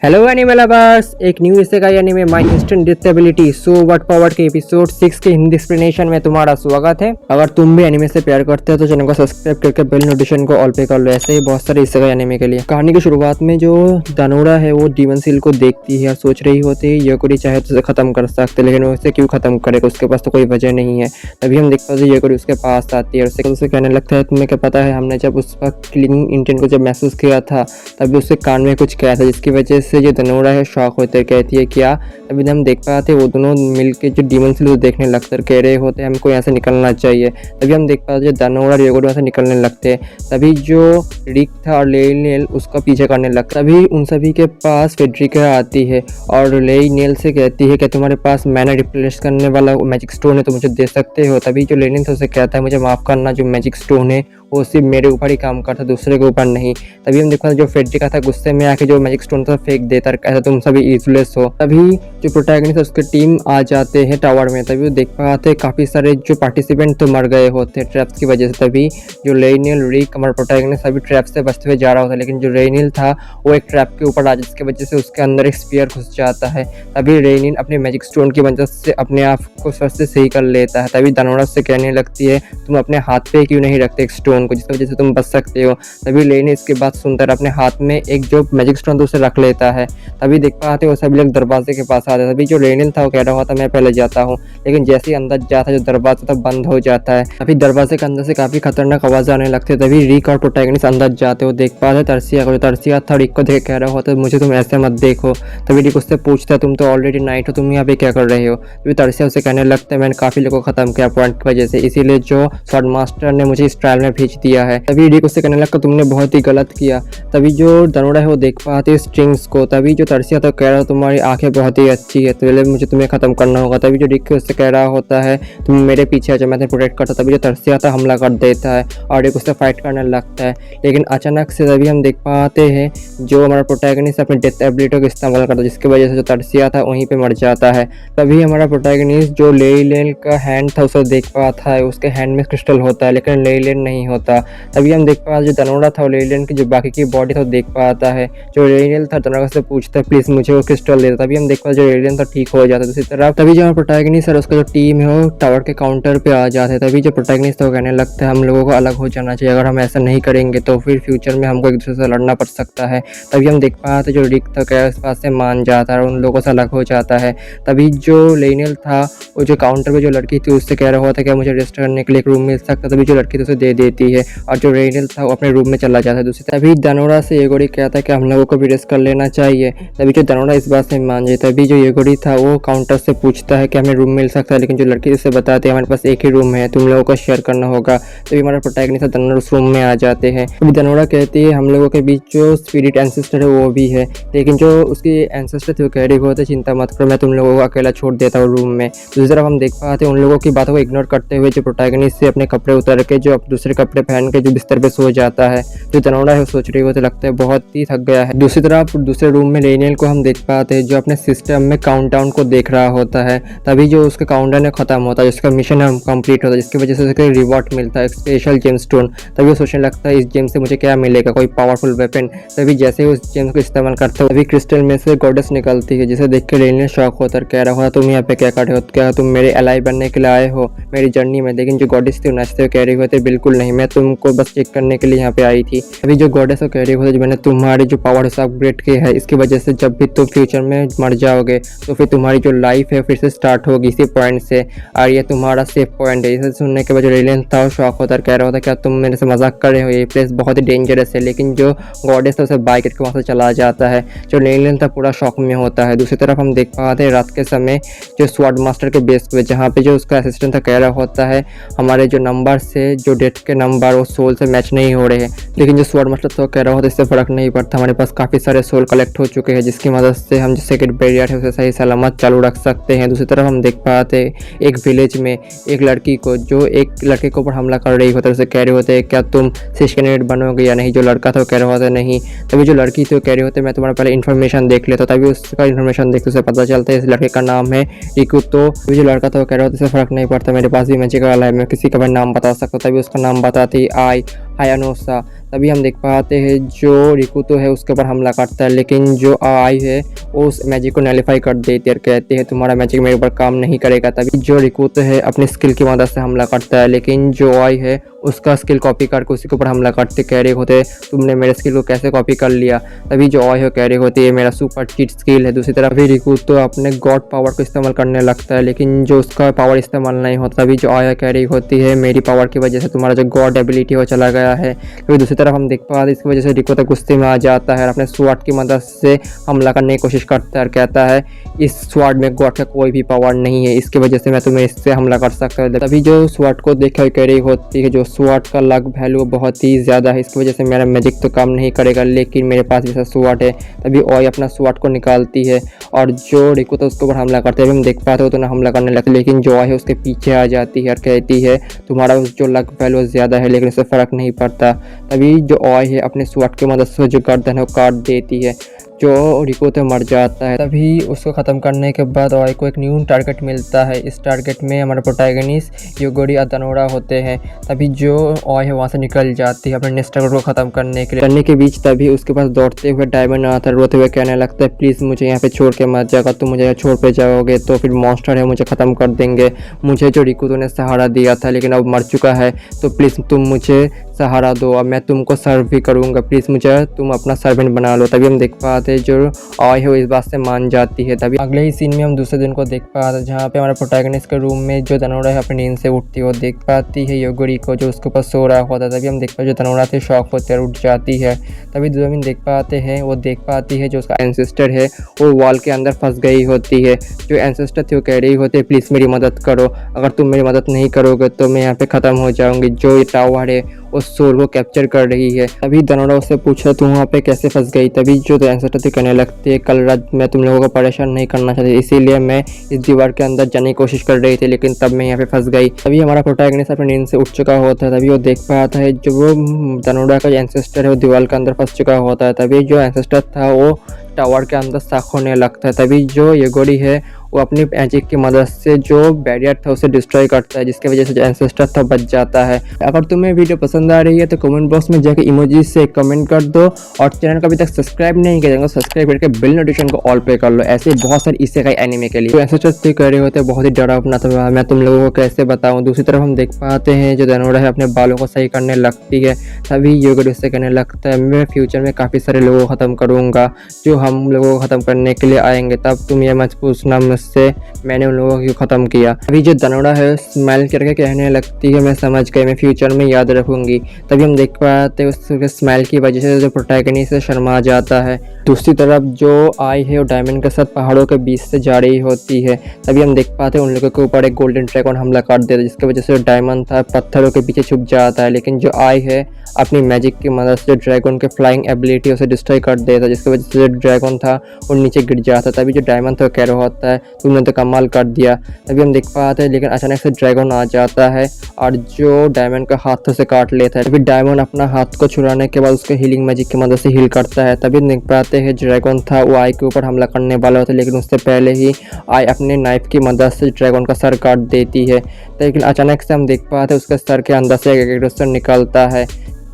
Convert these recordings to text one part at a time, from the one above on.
Hello anime lovers, एक new isekai anime my instant disability so what power के episode 6 के Hindi explanation में तुम्हारा स्वागत है। अगर तुम भी एनिमे से प्यार करते हो तो चैनल को सब्सक्राइब करके बेल नोटिफिकेशन को ऑल पे कर लो। ऐसे ही बहुत सारे इसेगाई एनिमे के लिए। कहानी की शुरुआत में जो दानोरा है वो डीमन सील को देखती है और सोच रही होती है योकोरी चाहे तो उसे खत्म कर सकते, लेकिन वो उसे क्यों खत्म करेगा, उसके पास तो कोई वजह नहीं है। तभी हम देखते हैं योकोरी उसके पास आती है और उसे कहने लगता है तुम्हें क्या पता है, हमने जब उस वक्त किलिंग इंटेंट को जब महसूस किया था तभी उसके कान में कुछ कहा था, जिसकी वजह से जो दानोरा है शॉक होते कहती है क्या। अभी हम देख पाते वो दोनों मिलके जो डीमन सील देखने लगते और कह रहे होते हमको यहाँ से निकलना चाहिए। तभी हम देख पाते जो दानोरा और योकोरी से निकलने लगते हैं। तभी जो रिक था और लेनेल उसका पीछे करने लगता। तभी उन सभी के पास फेड्रिका आती है और लेनेल से कहती है कि तुम्हारे पास मैंने रिप्लेस करने वाला मैजिक स्टोन है तो मुझे दे सकते हो। तभी जो लेनेल था उसे कहता है मुझे माफ़ करना, जो मैजिक स्टोन है वो सिर्फ मेरे ऊपर ही काम करता, दूसरे के ऊपर नहीं। तभी हम देखते जो फेड्रिका था गुस्से में आके जो मैजिक स्टोन था फेंक देता, कहता तुम सभी यूजलेस हो। तभी जो प्रोटैगनिस्ट है उसकी टीम आ जाते हैं टावर में। तभी वो देख पाते काफ़ी सारे जो पार्टिसिपेंट तो मर गए होते हैं ट्रैप्स की वजह से। तभी जो लेनेल रिक हमारा प्रोटैगनिस्ट सभी ट्रैप से बचते हुए जा रहा होता है, लेकिन जो रेनिल था वो एक ट्रैप के ऊपर आ जाता, जिसकी वजह से उसके अंदर एक स्पीयर घुस जाता है। तभी रेनिल अपने मैजिक स्टोन की मदद से अपने आप को स्वस्थ से सही कर लेता है। तभी दानोरा से कहने लगती है तुम अपने हाथ पे क्यों नहीं रखते एक स्टोन को, जिसकी वजह से तुम बच सकते हो। तभी लेनिल इसके बाद सुनकर अपने हाथ में एक जो मैजिक स्टोन उसे रख लेता है। तभी देख पाते वो सभी लोग दरवाजे के पास आते हैं। तभी जो रेनिल था वो कह रहा होता मैं पहले जाता हूँ, लेकिन जैसे ही अंदर जाता है जो दरवाजा था बंद हो जाता है। तभी दरवाजे के अंदर से काफी खतरनाक आवाज आने लगती है। तभी रिक और प्रोटैगनिस्ट अंदर जाते हो, देख पाते तरसिया को। तरसिया था रिक को देख कह रहा होता है मुझे तुम ऐसे मत देखो। तभी रिक उससे पूछता है तुम तो ऑलरेडी नाइट हो, तुम यहाँ पे क्या कर रहे हो। तभी तरसिया उसे कहने लगता है मैंने काफी लोगों को खत्म किया पॉइंट की वजह से, इसीलिए जो स्वॉर्ड मास्टर ने मुझे इस ट्रायल में भेज दिया है। तभी रिक उससे कहने लगता तुमने बहुत ही गलत किया। तभी जो दानोरा है वो देख पाते स्ट्रिंग्स को। तभी जो तरसिया तो कह रहा तुम्हारी आंखें बहुत ही अच्छी है, तो मुझे तुम्हें खत्म करना होगा। तभी जो रिक उससे कह रहा होता है तुम मेरे पीछे आ जाओ, मैं तुम्हें प्रोटेक्ट करता। तभी जो तरसिया था हमला कर देता है और रिक उससे फाइट करने लगता है, लेकिन अचानक से तभी हम देख पाते हैं जो हमारा प्रोटैगनिस्ट अपनी डेथ एबिलिटी का इस्तेमाल करता है, जिसकी वजह से जो तरसिया था वहीं पे मर जाता है। तभी हमारा प्रोटैगनिस्ट जो लेनेल का हैंड था उसे देख पाता है, उसके हैंड में क्रिस्टल होता है लेकिन लेनेल नहीं होता। तभी हम देख पाते जो दानोरा था लेनेल की जो बाकी की बॉडी था देख पाता है। जो लेनेल था दानोरा से पूछता है प्लीज मुझे वो क्रिस्टल दे। तभी हम देख पाते जो लेनेल था ठीक हो जाता है दूसरी तरफ। तभी जो प्रोटैगनिस्ट और उसका जो टीम है वो टावर के काउंटर पे आ जाते हैं। तभी जो प्रोटैगनिस्ट तो कहने लगता है हम लोगों को अलग हो जाना चाहिए, अगर हम ऐसा नहीं करेंगे तो फिर फ्यूचर में हमको एक दूसरे से लड़ना पड़ सकता है। तभी हम देख पाते जो रिक था क्या इस बात से मान जाता है और उन लोगों से अलग हो जाता है। तभी जो लेनेल था वो जो काउंटर पे जो लड़की थी उससे कह रहा होता है कि मुझे रेस्ट करने के लिए एक रूम मिल सकता है। तभी जो लड़की थी उसे दे देती है और जो लेनेल था वो अपने रूम में चला जाता है दूसरी। तभी दानोरा से येगोरी कहता है कि हम लोगों को भी रेस्ट कर लेना चाहिए। तभी जो दानोरा इस बात से मान जाता है। तभी जो येगोरी था वो काउंटर से पूछता है कि हमें रूम मिल सकता है, लेकिन जो लड़की उसे बताते हैं हमारे पास एक ही रूम है, तुम लोगों को शेयर करना होगा। तभी हमारा प्रोटैगनिस्ट दानोरा उस रूम में आ जाते हैं। तभी दानोरा कहती है हम लोगों के बीच जो स्पिरिट एंसेस्टर है वो भी है, लेकिन जो उसकी एंसेस्टर थे वो कह रही होते चिंता मत करो मैं तुम लोगों को अकेला छोड़ देता हूँ रूम में। दूसरी तरफ हम देख पाते हैं उन लोगों की बातों को इग्नोर करते हुए जो प्रोटैगनिस्ट से अपने कपड़े उतार के जो दूसरे कपड़े पहन के जो बिस्तर पे सो जाता है। जो दानोरा है वो सोच रही होती लगता है बहुत ही थक गया है। दूसरी तरफ दूसरे रूम में लेनेल को हम देख पाते हैं जो अपने सिस्टम में काउंटडाउन को देख रहा होता है। तभी जो उसका काउंटडाउन खत्म होता है, जिसका मिशन कंप्लीट होता है, जिसकी वजह से उसे रिवॉर्ड मिलता है एक स्पेशल जेम स्टोन। तभी वो सोचने लगता है इस जेम से मुझे क्या मिलेगा, कोई पावरफुल वेपन। तभी जैसे ही उस जेम को इस्तेमाल करता है तभी क्रिस्टल में से गॉडेस निकलती है, जिसे देख के लेनेल शॉक होता है, कह रहा होता तुम यहाँ पे क्या कर रहे हो, क्या तुम मेरे एलाई बनने के लिए आए हो मेरी जर्नी में। लेकिन जो गॉडेस थी नाचते हुए कह रही होते बिल्कुल नहीं, मैं तुमको बस चेक करने के लिए यहाँ पे आई थी। अभी जो गॉडेस कह रही होती मैंने तुम्हारी जो पावर है अपग्रेड की है, इसकी वजह से जब भी तुम फ्यूचर में मर जाओगे तो फिर तुम्हारी जो लाइफ है फिर से स्टार्ट होगी इसी पॉइंट से, और ये तुम्हारा सेफ पॉइंट है। इसे सुनने के बाद जो लेनेल था वो शॉक होता है, कह रहा होता क्या तुम मेरे से मजाक कर रहे हो, ये प्लेस बहुत ही डेंजरस है। लेकिन जो गॉडेस था उसे बाइक करके वहाँ से चला जाता है। जो लेनेल था पूरा शॉक में होता है। दूसरी तरफ हम देख पाते हैं रात के समय जो स्वॉर्ड मास्टर के बेस पे जहाँ पे जो उसका असिस्टेंट था कह रहा होता है हमारे जो नंबर से जो डेट के नंबर वो सोल से मैच नहीं हो रहे हैं। लेकिन जो स्वॉर्ड मास्टर तो कह रहा होता इससे फर्क नहीं पड़ता, हमारे पास काफ़ी सारे सोल कलेक्ट हो चुके हैं, जिसकी मदद से हम जो सेकेंड बैरियर है उसे सही सलामत चालू रख सकते हैं। दूसरी तरफ हम देख पाते एक विलेज में एक लड़की को जो एक लड़के के ऊपर हमला कर रही होती है, उसे कह रहे होते क्या तुम सिश कैंडिडेट बनोगे या नहीं। जो लड़का था वो कह रहा होता नहीं। तभी जो लड़की थी वो कह रही होते मैं तुम्हारा पहले इन्फॉर्मेशन देख लेता। तभी उसका इन्फॉर्मेशन देखते उसे पता चलता है इस लड़के का नाम है रिकू। तो जो लड़का था वो कह रहा होता इससे फर्क नहीं पड़ता, मेरे पास भी मैजिक वाला है, मैं किसी का भी नाम बता सकता हूँ। तभी उसका नाम बताती आई हायानोसा। तभी हम देख पाते हैं जो रिकुतो है उसके ऊपर हमला करता है, लेकिन जो आई है वो उस मैजिक को नैलिफाई कर देती है और कहती है तुम्हारा मैजिक मेरे ऊपर काम नहीं करेगा। तभी जो रिकुतो है अपनी स्किल की मदद से हमला करता है, लेकिन जो आई है उसका स्किल कॉपी करके उसी के ऊपर हमला करते कह रहे होते तुमने मेरे स्किल को कैसे कॉपी कर लिया। तभी जो आई है कह रही होती है मेरा सुपर चीट स्किल है। दूसरी तरफ भी रिकुतो अपने गॉड पावर को इस्तेमाल करने लगता है, लेकिन जो उसका पावर इस्तेमाल नहीं होता। तभी जो आया कह रही होती है मेरी पावर की वजह से तुम्हारा जो गॉड एबिलिटी है वो चला गया है। तभी दूसरी तरफ हम देख पा रहे इसकी वजह से रिकुतो गुस्से में आ जाता है और अपने स्वॉर्ड की मदद से हमला करने की कोशिश करता है और कहता है इस स्वॉर्ड में गॉड का कोई भी पावर नहीं है, इसकी वजह से मैं तुम्हें इससे हमला कर सकता हूँ। तभी जो स्वॉर्ड को देखकर कह रही होती है जो स्वॉर्ड का लक वैल्यू बहुत ही ज़्यादा है, इसकी वजह से मेरा मैजिक तो काम नहीं करेगा, लेकिन मेरे पास ऐसा स्वॉर्ड है। तभी ओई अपना स्वॉर्ड को निकालती है और जो रिकुतो उसके ऊपर हमला करते हैं हम देख पाते हो तो ना हमला करने लगते, लेकिन जो आई है उसके पीछे आ जाती है और कहती है तुम्हारा जो लक वैल्यू ज़्यादा है लेकिन उससे फ़र्क नहीं पड़ता। तभी जो आई है अपने स्वॉर्ड की मदद से जो गर्दन है वो काट देती है, जो रिकुतो मर जाता है। तभी उसको ख़त्म करने के बाद ओई को एक न्यू टारगेट मिलता है। इस टारगेट में हमारे प्रोटैगनिस्ट योगोरी अदानोरा होते हैं। तभी जो ओई है वहाँ से निकल जाती है अपने नेक्स्ट टारगेट को ख़त्म करने के बीच तभी उसके पास दौड़ते हुए डायमंड आता है, रोते हुए कहने लगता है प्लीज़ मुझे यहाँ पे छोड़ के मत जाएगा, तुम मुझे यहाँ छोड़ पे जाओगे तो फिर मॉन्स्टर है मुझे ख़त्म कर देंगे। मुझे जो रिकुतो ने सहारा दिया था लेकिन अब मर चुका है, तो प्लीज़ तुम मुझे सहारा दो, अब मैं तुमको सर्व भी करूँगा, प्लीज़ मुझे तुम अपना सर्वेंट बना लो। तभी हम देख पाते हैं जो आई है वो इस बात से मान जाती है। तभी अगले ही सीन में हम दूसरे दिन को देख पाते हैं जहाँ पे हमारे प्रोटैगनिस्ट के रूम में जो दनोरा है अपनी नींद से उठती है, वो देख पाती है योगोरी को जो उसके ऊपर सो रहा होता है। तभी हम देख पाते जो दनोरा से शॉक होते हैं उठ जाती है। तभी दूसरे दिन देख पाते हैं वो देख पाती है जो उसका एंसेस्टर है वो वॉल के अंदर फंस गई होती है। जो एंसेस्टर थी वो कह रही होती है प्लीज़ मेरी मदद करो, अगर तुम मेरी मदद नहीं करोगे तो मैं यहाँ पे ख़त्म हो जाऊँगी। जो ये टावर है उस सोल को कैप्चर कर रही है। तभी दनोरा उससे पूछा तुम वहाँ पे कैसे फंस गई। तभी जो एंसेस्टर थी कहने लगती है कल रात मैं तुम लोगों को परेशान नहीं करना चाहती, इसीलिए मैं इस दीवार के अंदर जाने की कोशिश कर रही थी, लेकिन तब मैं यहाँ पे फंस गई। तभी हमारा प्रोटैगनिस्ट अपनी नींद से उठ चुका होता है। तभी वो देख पाता है जो वो दनोरा का एंसेस्टर है वो दीवार के अंदर फंस चुका होता है। तभी जो एंसेस्टर था वो टावर के अंदर साख होने लगता है। तभी जो योगोरी है वो अपनी मैजिक की मदद से जो बैरियर था उसे डिस्ट्रॉय करता है, जिसकी वजह से जो एंसेस्टर था बच जाता है। अगर तुम्हें वीडियो पसंद आ रही है तो कमेंट बॉक्स में जाकर इमोजी से कमेंट कर दो और चैनल को अभी तक सब्सक्राइब नहीं किया तो सब्सक्राइब करके बेल नोटिफिकेशन को ऑल पे कर लो। ऐसे बहुत सारे इसेकाई एनिमे के लिए तो एंसेस्टर कह रहे होते हैं बहुत ही डरावना था, मैं तुम लोगों को कैसे बताऊँ। दूसरी तरफ हम देख पाते हैं जो दनोरा है अपने बालों को सही करने लगती है। तभी योगोरी उससे कहने लगता है मैं फ्यूचर में काफ़ी सारे लोगों को ख़त्म करूँगा जो हम लोगों को ख़त्म करने के लिए आएंगे, तब तुम ये मत पूछना मुझसे मैंने उन लोगों को ख़त्म किया। अभी जो दनोरा है स्माइल करके कहने लगती है मैं समझ गई, मैं फ्यूचर में याद रखूंगी। तभी हम देख पाते हैं उसके स्माइल की वजह से जो प्रोटैगनिस्ट से शर्मा जाता है। दूसरी तरफ जो आई है वो डायमंड के साथ पहाड़ों के बीच से जा रही होती है। तभी हम देख पाते हैं उन लोगों के ऊपर एक गोल्डन ड्रैगन हमला कर देता है, जिसकी वजह से डायमंड था पत्थरों के पीछे छुप जाता है, लेकिन जो आई है अपनी मैजिक की मदद से ड्रैगन के फ्लाइंग एबिलिटी उसे डिस्ट्रॉय कर देता है, जिसकी वजह से जो ड्रैगन था वो नीचे गिर जाता है। तभी जो डायमंड था वो कह रहा होता है तुमने तो कमाल कर दिया। तभी हम देख पाते हैं लेकिन अचानक से ड्रैगन आ जाता है और जो डायमंड का हाथ से काट लेता है। तभी डायमंड अपना हाथ को छुड़ाने के बाद उसके हीलिंग मैजिक की मदद से हील करता है। तभी देख पाते हैं ड्रैगन था वो आई के ऊपर हमला करने वाला होता है, लेकिन उससे पहले ही आई अपने नाइफ की मदद से ड्रैगन का सर काट देती है। लेकिन अचानक से हम देख पाते हैं उसके सर के अंदर से एक एग्रेसर निकलता है।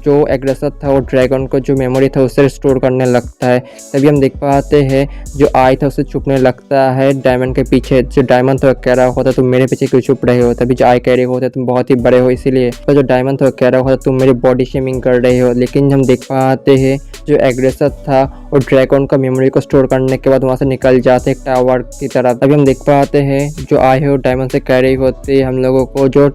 जो एग्रेसर था वो ड्रैगन को जो मेमोरी था उसे रिस्टोर करने लगता है। तभी हम देख पाते हैं जो आई था उसे छुपने लगता है डायमंड के पीछे। जो डायमंड था कह रहा होता तुम मेरे पीछे क्यों छुप रहे हो। तभी जो आई कह रहे होते तुम बहुत ही बड़े हो इसीलिए। तो जो डायमंड था कह रहा होता तुम मेरी बॉडी शेमिंग कर रहे हो। लेकिन हम देख पाते हैं जो एग्रेसर था और ड्रैगन का मेमोरी को स्टोर करने के बाद वहाँ से निकल जाते एक टावर की तरफ। तभी हम देख पाते हैं जो आई है वो डायमंड से कह रही होती है हम लोगों को जो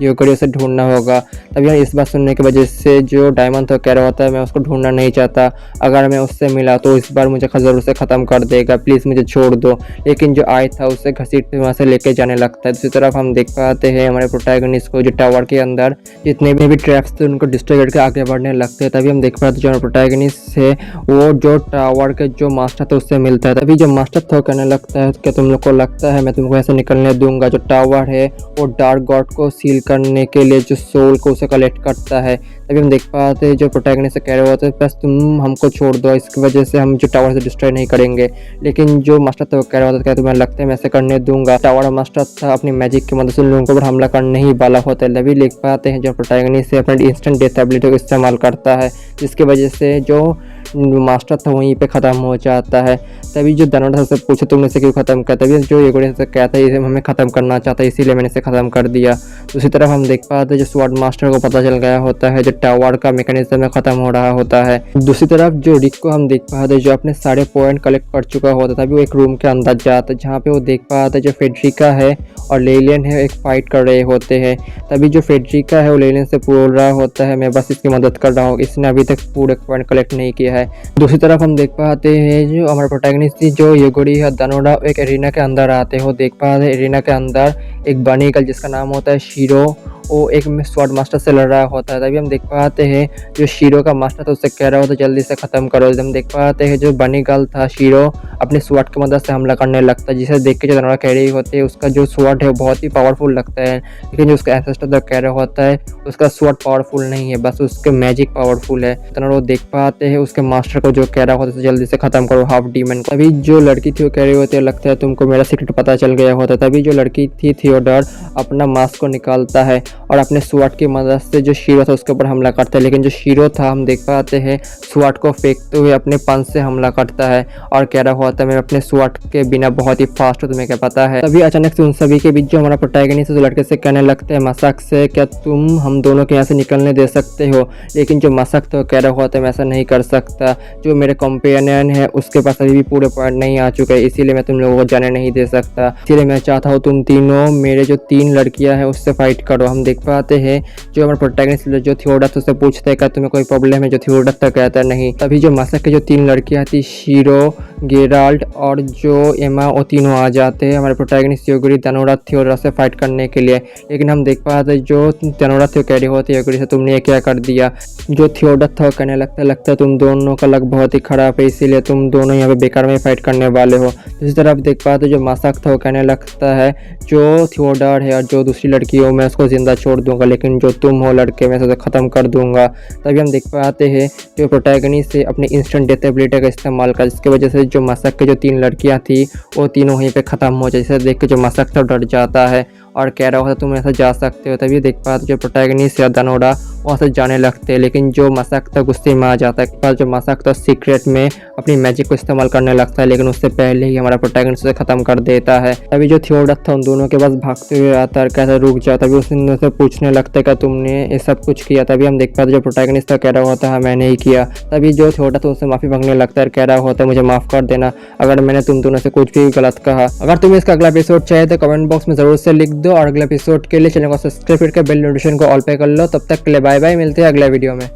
योगोरी से ढूंढना होगा। तभी हम इस बात सुनने की वजह से जो डायमंड था कह रहा होता है मैं उसको ढूंढना नहीं चाहता, अगर मैं उससे मिला तो इस बार मुझे ज़रूर से ख़त्म कर देगा, प्लीज़ मुझे छोड़ दो। लेकिन जो आई था उससे घसीटते वहाँ से लेके जाने लगता है। दूसरी तरफ हम देख पाते हैं हमारे प्रोटैगनिस्ट को जो टावर के अंदर जितने भी ट्रैप्स थे उनको डिस्ट्रॉय करके आगे बढ़ने लगते हैं। तभी हम देख पाते हैं जो प्रोटैगनिस्ट है वो जो टावर के जो मास्टर था उससे मिलता है। तभी जो मास्टर था कहने लगता है कि तुम लोग को लगता है मैं तुमको ऐसे निकलने दूंगा। जो टावर है वो डार्क गॉड को सील करने के लिए जो सोल को उसे कलेक्ट करता है। तभी हम देख पाते जो प्रोटैगनिस्ट से कह रहे होते बस तुम हमको छोड़ दो, इसकी वजह से हम जो टावर से डिस्ट्रॉय नहीं करेंगे। लेकिन जो मास्टर था वो कह रहा होता क्या तुम्हें लगता है मैं ऐसे करने दूंगा। टावर मास्टर था अपनी मैजिक की मदद से उन लोगों के ऊपर हमला करने ही वाला होता है। तभी लिख पाते हैं जो प्रोटैगनिस्ट से अपने इंस्टेंट डेथ एबिलिटी को इस्तेमाल करता है, जिसकी वजह से जो मास्टर था वहीं पे ख़त्म हो जाता है। तभी जो दानव से पूछे तुमने इसे क्यों ख़त्म किया, तभी जो यूगोरी से कहता है इसे हमें ख़त्म करना चाहता है इसीलिए मैंने इसे ख़त्म कर दिया। दूसरी तरफ हम देख पाते हैं जो स्वॉर्ड मास्टर को पता चल गया होता है जो टावर का मैकेनिज्म में ख़त्म हो रहा होता है। दूसरी तरफ जो रिक को हम देख पाते हैं जो अपने सारे पॉइंट कलेक्ट कर चुका होता है, तभी वो एक रूम के अंदर जाता है जहाँ पे वो देख पाता है जो फेडरिका है और लेलियन है एक फाइट कर रहे होते हैं। तभी जो फेडरिका है वो लेलियन से बोल रहा होता है मैं बस इसकी मदद कर रहा हूँ, इसने अभी तक पूरे पॉइंट कलेक्ट नहीं किया है। दूसरी तरफ हम देख पाते हैं जो हमारे प्रोटैगनिस्ट थी जो यूगोरी है दानोडा एक एरिना के अंदर आते हो। देख पाते हैं एरिना के अंदर एक बनी गर्ल जिसका नाम होता है शीरो, वो एक स्वॉर्ड मास्टर से लड़ रहा होता है। तभी हम देख पाते हैं जो शीरो का मास्टर था उससे कह रहा होता है जल्दी से ख़त्म करो। हम देख पाते हैं जो बनी गर्ल था शीरो अपने स्वॉर्ड की मदद से हमला करने लगता है, जिसे देख के जो दानोडा कह रही होती है उसका जो स्वॉर्ड है वो बहुत ही पावरफुल लगता है। लेकिन जो उसका एंसेस्टर कह रहा होता है उसका स्वॉर्ड पावरफुल नहीं है, बस उसके मैजिक पावरफुल है। दानोडा देख पाते हैं उसके मास्टर को जो कह रहा होता है जल्दी से ख़त्म करो हाफ डीमन को। तभी जो लड़की थी वो कह रही होती है लगता है तुमको मेरा सीक्रेट पता चल गया होता है। तभी जो लड़की थी थियोडोर अपना मास्क को निकालता है और अपने स्वॉर्ड की मदद से जो शीरो था उसके ऊपर हमला करता है। लेकिन जो शीरो था हम देख पाते हैं स्वॉर्ड को फेंकते हुए अपने पंच से हमला करता है और कह रहा होता है मैं अपने स्वॉर्ड के बिना बहुत ही फास्ट हूँ, तुम्हें क्या पता है। तभी अचानक से उन सभी के बीच जो हमारा प्रोटैगनिस्ट जो लड़के से कहने लगते हैं मसक से क्या तुम हम दोनों के यहाँ से निकलने दे सकते हो। लेकिन जो मसक था कह रहा होता है मैं ऐसा नहीं कर सकता, जो मेरे कंपेनियन है उसके पास अभी भी पूरे पॉइंट नहीं आ चुके हैं इसीलिए मैं तुम लोगों को जाने नहीं दे सकता। इसीलिए मैं चाहता हूँ तुम तीनों मेरे जो 3 लड़कियाँ हैं उससे फाइट करो। हम देख पाते हैं जो हमारा प्रोटैगनिस्ट जो थियोडस उससे पूछते हैं क्या तुम्हें कोई प्रॉब्लम है, जो थियोडस तक कहता है नहीं। तभी जो मसक के जो 3 लड़कियां थी शीरो गेराल्ड और जो एमा वो तीनों आ जाते हैं हमारे प्रोटैगनिस्ट यूगोरी दानोडा थियोडस से फाइट करने के लिए। लेकिन हम देख पाते हैं जो दानोडा थियो कह रही होती है यूगोरी से तुमने ये क्या कर दिया। जो थियोडस था कहने लगता है तुम दोनों का लक बहुत ही खराब है इसीलिए तुम दोनों यहाँ पे बेकार में फाइट करने वाले हो। दूसरी तरफ देख पाते जो मसक था वो कहने लगता है जो थियोडर है और जो दूसरी लड़की हो मैं उसको जिंदा छोड़ दूंगा, लेकिन जो तुम हो लड़के मैं उसे ख़त्म कर दूंगा। तभी हम देख पाते हैं जो प्रोटैगनिस्ट से अपनी इंस्टेंट डेथ एबिलिटी का इस्तेमाल कर, जिसकी वजह से जो मसक के जो 3 लड़कियां थी वो तीनों वहीं पे ख़त्म हो जाए। जिसे देख के जो मसक था डर जाता है और कह रहा होता तुम ऐसा जा सकते हो। तभी देख पाते जो प्रोटैगनिस्ट या दानोडा वहाँ से जाने लगते हैं, लेकिन जो मसक था गुस्से में आ जाता है। पर जो मसक था सीक्रेट में अपनी मैजिक को इस्तेमाल करने लगता है, लेकिन उससे पहले ही हमारा प्रोटैगनिस्ट उसे ख़त्म कर देता है। तभी जो थियोडस था उन दोनों के पास भागते हुए आता है, कहता रुक जाओ। तभी उससे पूछने लगता है क्या तुमने ये सब कुछ किया। तभी हम देख पाते जो प्रोटैगनिस्ट था कह रहा होता है मैंने ही किया। तभी जो थियोडस उससे माफ़ी मांगने लगता है, कह रहा होता है मुझे माफ़ कर देना अगर मैंने तुम दोनों से कुछ भी गलत कहा। अगर तुम्हें इसका अगला एपिसोड चाहिए तो कमेंट बॉक्स में जरूर से लिख दो और अगले एपिसोड के लिए चैनल को सब्सक्राइब करके बेल नोटिफिकेशन को ऑल पे कर लो। तब तक के लिए बाय बाय, मिलते हैं अगले वीडियो में।